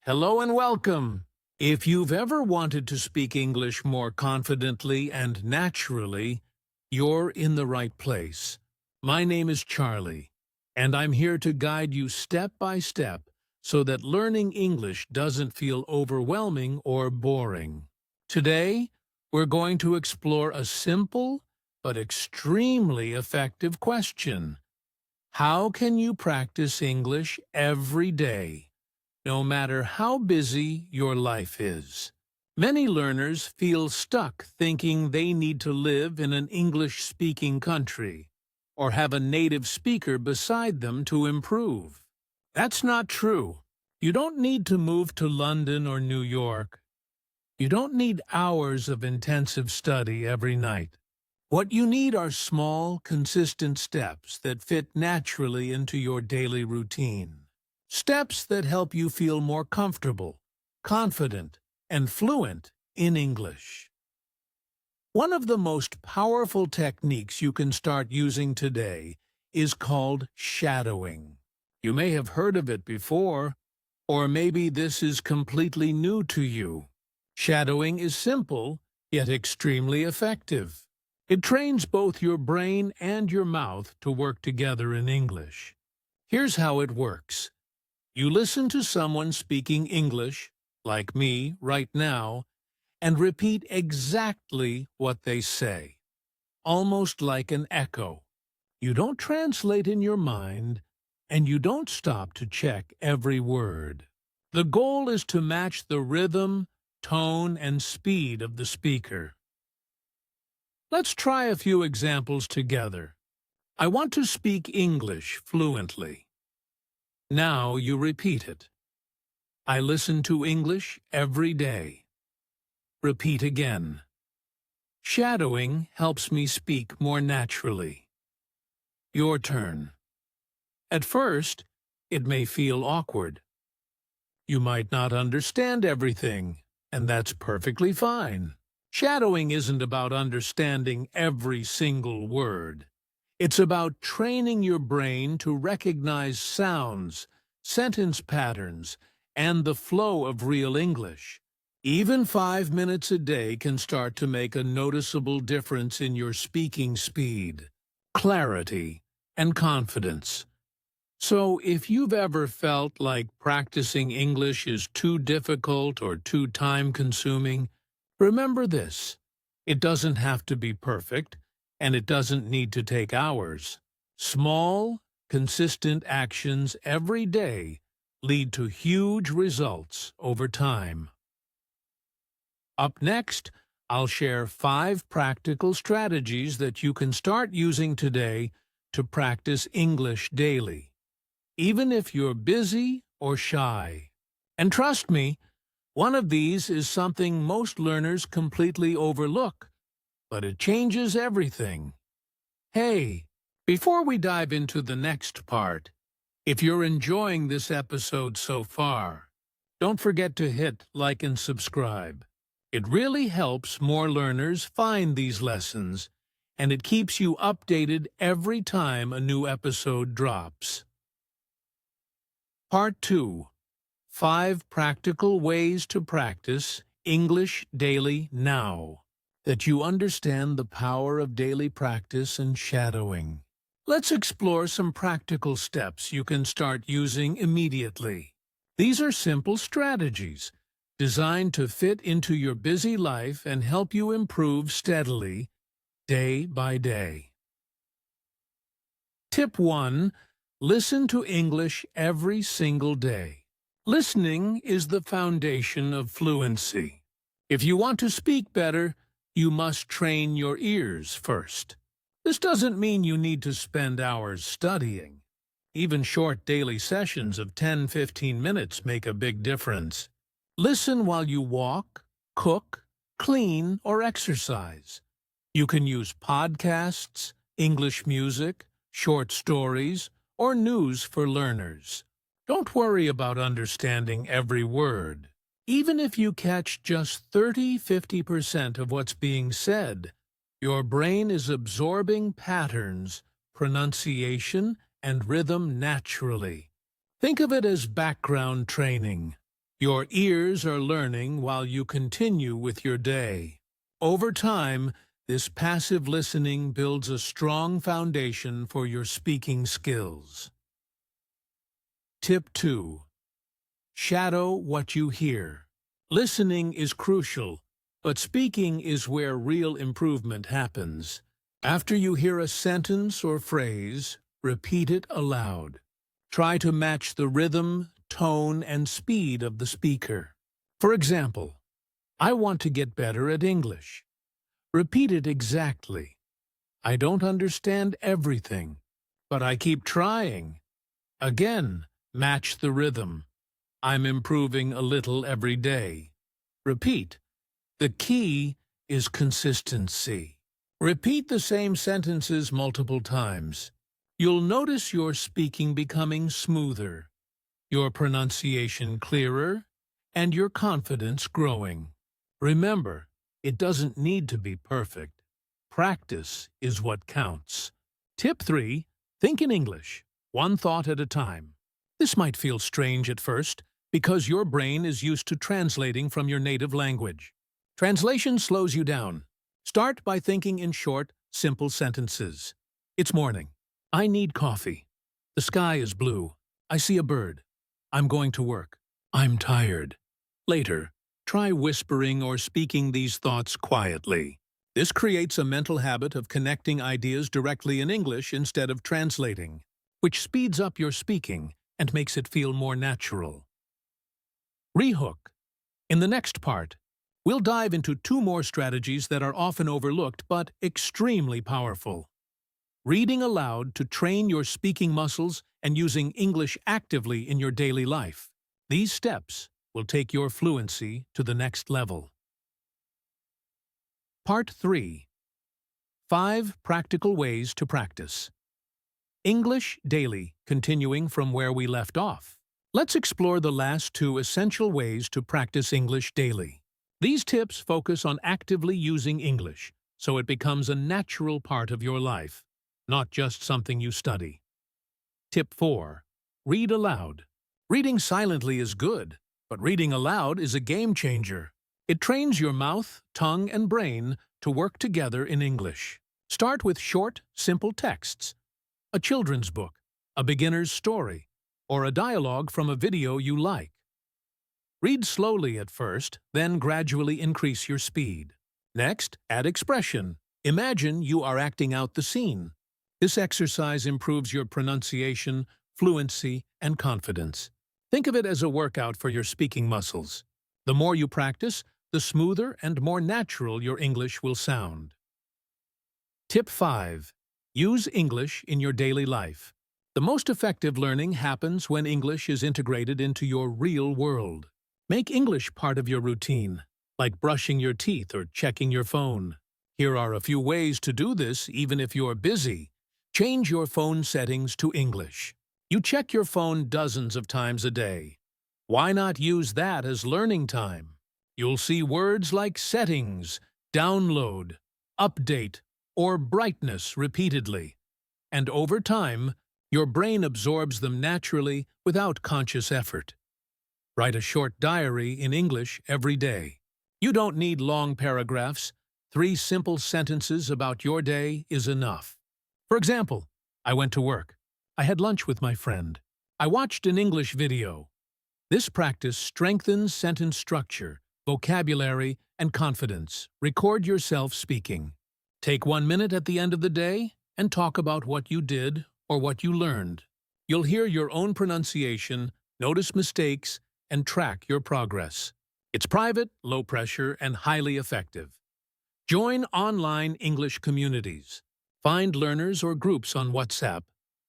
Hello and welcome. If you've ever wanted to speak English more confidently and naturally, you're in the right place. My name is Charlie, and I'm here to guide you step by step so that learning English doesn't feel overwhelming or boring. Today, we're going to explore a simple but extremely effective question. How can you practice English every day, no matter how busy your life is? Many learners feel stuck thinking they need to live in an English-speaking country or have a native speaker beside them to improve. That's not true. You don't need to move to London or New York. You don't need hours of intensive study every night. What you need are small, consistent steps that fit naturally into your daily routine. Steps that help you feel more comfortable, confident, and fluent in English. One of the most powerful techniques you can start using today is called shadowing. You may have heard of it before, or maybe this is completely new to you. Shadowing is simple, yet extremely effective. It trains both your brain and your mouth to work together in English. Here's how it works. You listen to someone speaking English, like me right now, and repeat exactly what they say, almost like an echo. You don't translate in your mind, and you don't stop to check every word. The goal is to match the rhythm, tone, and speed of the speaker. Let's try a few examples together. I want to speak English fluently. Now you repeat it. I listen to English every day. Repeat again. Shadowing helps me speak more naturally. Your turn. At first, it may feel awkward. You might not understand everything, and that's perfectly fine. Shadowing isn't about understanding every single word. It's about training your brain to recognize sounds, sentence patterns, and the flow of real English. Even 5 minutes a day can start to make a noticeable difference in your speaking speed, clarity, and confidence. So if you've ever felt like practicing English is too difficult or too time-consuming, remember this: it doesn't have to be perfect, and it doesn't need to take hours. Small, consistent actions every day lead to huge results over time. Up next, I'll share 5 practical strategies that you can start using today to practice English daily, even if you're busy or shy. And trust me, one of these is something most learners completely overlook, but it changes everything. Hey, before we dive into the next part, if you're enjoying this episode so far, don't forget to hit like and subscribe. It really helps more learners find these lessons, and it keeps you updated every time a new episode drops. Part 2. 5 practical ways to practice English daily now, that you understand the power of daily practice and shadowing. Let's explore some practical steps you can start using immediately. These are simple strategies designed to fit into your busy life and help you improve steadily, day by day. Tip 1. Listen to English every single day. Listening is the foundation of fluency. If you want to speak better, you must train your ears first. This doesn't mean you need to spend hours studying. Even short daily sessions of 10-15 minutes make a big difference. Listen while you walk, cook, clean, or exercise. You can use podcasts, English music, short stories, or news for learners. Don't worry about understanding every word. Even if you catch just 30–50% of what's being said, your brain is absorbing patterns, pronunciation, and rhythm naturally. Think of it as background training. Your ears are learning while you continue with your day. Over time, this passive listening builds a strong foundation for your speaking skills. Tip 2. Shadow what you hear. Listening is crucial, but speaking is where real improvement happens. After you hear a sentence or phrase, repeat it aloud. Try to match the rhythm, tone, and speed of the speaker. For example, I want to get better at English. Repeat it exactly. I don't understand everything, but I keep trying. Again, match the rhythm. I'm improving a little every day. Repeat. The key is consistency. Repeat the same sentences multiple times. You'll notice your speaking becoming smoother, your pronunciation clearer, and your confidence growing. Remember, it doesn't need to be perfect. Practice is what counts. Tip 3. Think in English, one thought at a time. This might feel strange at first, because your brain is used to translating from your native language. Translation slows you down. Start by thinking in short, simple sentences. It's morning. I need coffee. The sky is blue. I see a bird. I'm going to work. I'm tired. Later, try whispering or speaking these thoughts quietly. This creates a mental habit of connecting ideas directly in English instead of translating, which speeds up your speaking and makes it feel more natural. Rehook. In the next part, we'll dive into 2 more strategies that are often overlooked but extremely powerful. Reading aloud to train your speaking muscles and using English actively in your daily life. These steps will take your fluency to the next level. Part 3. 5 practical ways to practice. English daily, continuing from where we left off. Let's explore the last 2 essential ways to practice English daily. These tips focus on actively using English, so it becomes a natural part of your life, not just something you study. Tip 4. Read aloud. Reading silently is good, but reading aloud is a game changer. It trains your mouth, tongue, and brain to work together in English. Start with short, simple texts. A children's book, a beginner's story, or a dialogue from a video you like. Read slowly at first, then gradually increase your speed. Next, add expression. Imagine you are acting out the scene. This exercise improves your pronunciation, fluency, and confidence. Think of it as a workout for your speaking muscles. The more you practice, the smoother and more natural your English will sound. Tip 5. Use English in your daily life. The most effective learning happens when English is integrated into your real world. Make English part of your routine, like brushing your teeth or checking your phone. Here are a few ways to do this even if you're busy. Change your phone settings to English. You check your phone dozens of times a day. Why not use that as learning time? You'll see words like settings, download, update, or brightness repeatedly. And over time, your brain absorbs them naturally without conscious effort. Write a short diary in English every day. You don't need long paragraphs. 3 simple sentences about your day is enough. For example, I went to work. I had lunch with my friend. I watched an English video. This practice strengthens sentence structure, vocabulary, and confidence. Record yourself speaking. Take 1 minute at the end of the day and talk about what you did or what you learned. You'll hear your own pronunciation, notice mistakes, and track your progress. It's private, low pressure, and highly effective. Join online English communities. Find learners or groups on WhatsApp,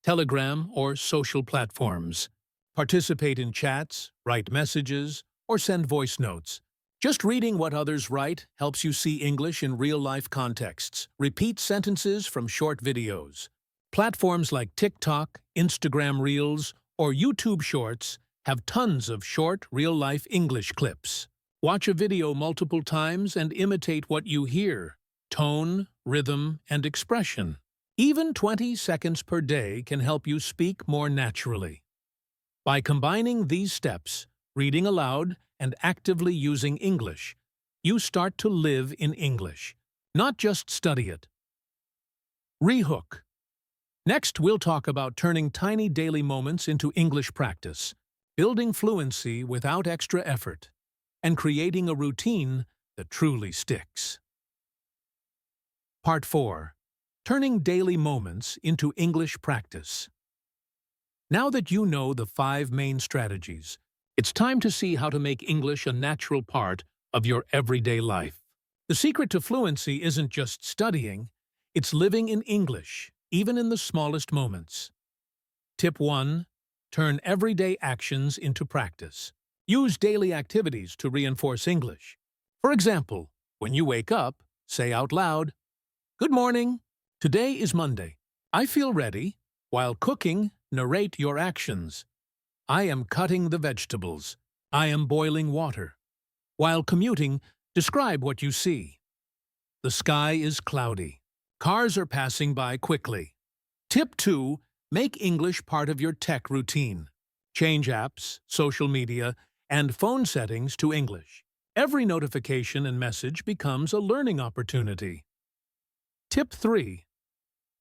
Telegram, or social platforms. Participate in chats, write messages, or send voice notes. Just reading what others write helps you see English in real-life contexts. Repeat sentences from short videos. Platforms like TikTok, Instagram Reels, or YouTube Shorts have tons of short, real-life English clips. Watch a video multiple times and imitate what you hear: tone, rhythm, and expression. Even 20 seconds per day can help you speak more naturally. By combining these steps, reading aloud, and actively using English, you start to live in English, not just study it. Rehook. Next, we'll talk about turning tiny daily moments into English practice, building fluency without extra effort, and creating a routine that truly sticks. Part 4. Turning daily moments into English practice. Now that you know the 5 main strategies, it's time to see how to make English a natural part of your everyday life. The secret to fluency isn't just studying, it's living in English, even in the smallest moments. Tip 1. Turn everyday actions into practice. Use daily activities to reinforce English. For example, when you wake up, say out loud, "Good morning. Today is Monday. I feel ready." While cooking, narrate your actions. "I am cutting the vegetables." "I am boiling water." While commuting, describe what you see. "The sky is cloudy." "Cars are passing by quickly." Tip 2. Make English part of your tech routine. Change apps, social media, and phone settings to English. Every notification and message becomes a learning opportunity. Tip 3.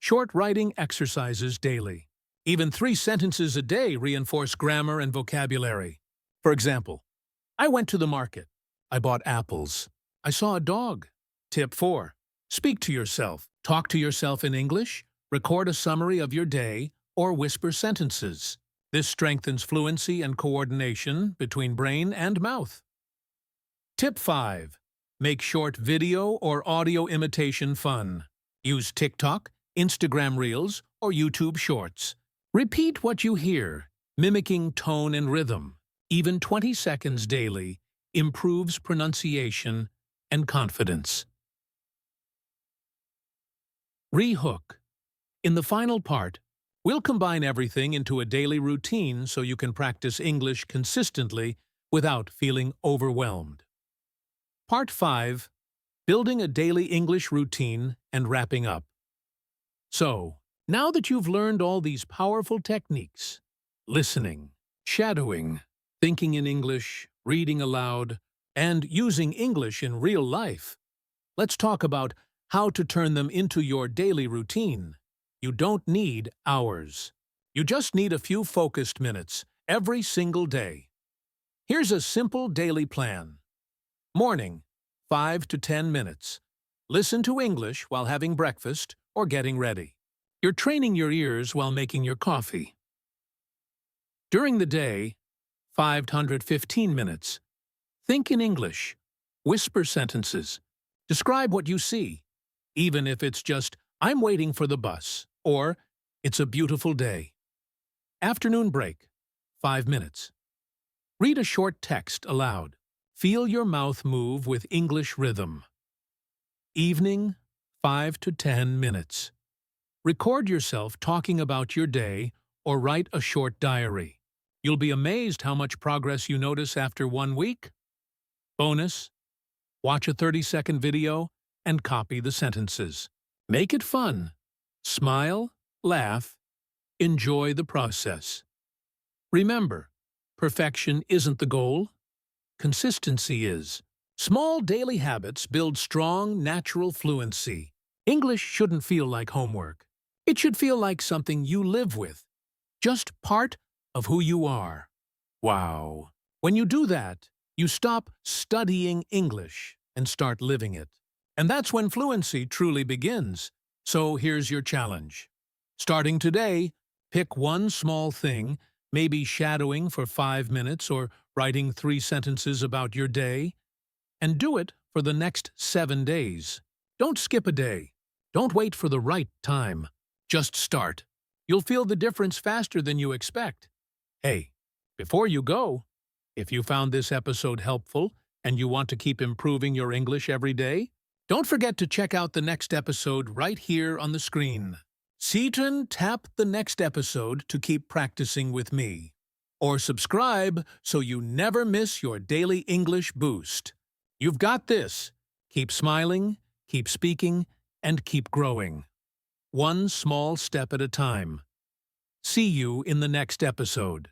Short writing exercises daily. Even 3 sentences a day reinforce grammar and vocabulary. For example, "I went to the market. I bought apples. I saw a dog." Tip 4. Speak to yourself. Talk to yourself in English, record a summary of your day, or whisper sentences. This strengthens fluency and coordination between brain and mouth. Tip 5. Make short video or audio imitation fun. Use TikTok, Instagram Reels, or YouTube Shorts. Repeat what you hear, mimicking tone and rhythm. Even 20 seconds daily improves pronunciation and confidence. Rehook. In the final part, we'll combine everything into a daily routine so you can practice English consistently without feeling overwhelmed. Part 5. Building a daily English routine and wrapping up. So, now that you've learned all these powerful techniques, listening, shadowing, thinking in English, reading aloud, and using English in real life, let's talk about how to turn them into your daily routine. You don't need hours. You just need a few focused minutes every single day. Here's a simple daily plan. Morning, 5 to 10 minutes. Listen to English while having breakfast or getting ready. You're training your ears while making your coffee. During the day, 515 minutes. Think in English. Whisper sentences. Describe what you see, even if it's just, "I'm waiting for the bus," or "It's a beautiful day." Afternoon break, 5 minutes. Read a short text aloud. Feel your mouth move with English rhythm. Evening, 5 to 10 minutes. Record yourself talking about your day or write a short diary. You'll be amazed how much progress you notice after 1 week. Bonus: watch a 30-second video and copy the sentences. Make it fun. Smile, laugh, enjoy the process. Remember, perfection isn't the goal. Consistency is. Small daily habits build strong, natural fluency. English shouldn't feel like homework. It should feel like something you live with, just part of who you are. Wow. When you do that, you stop studying English and start living it. And that's when fluency truly begins. So here's your challenge. Starting today, pick one small thing, maybe shadowing for 5 minutes or writing 3 sentences about your day, and do it for the next 7 days. Don't skip a day. Don't wait for the right time. Just start. You'll feel the difference faster than you expect. Hey, before you go, if you found this episode helpful and you want to keep improving your English every day, don't forget to check out the next episode right here on the screen. Tap the next episode to keep practicing with me. Or subscribe so you never miss your daily English boost. You've got this. Keep smiling, keep speaking, and keep growing. One small step at a time. See you in the next episode.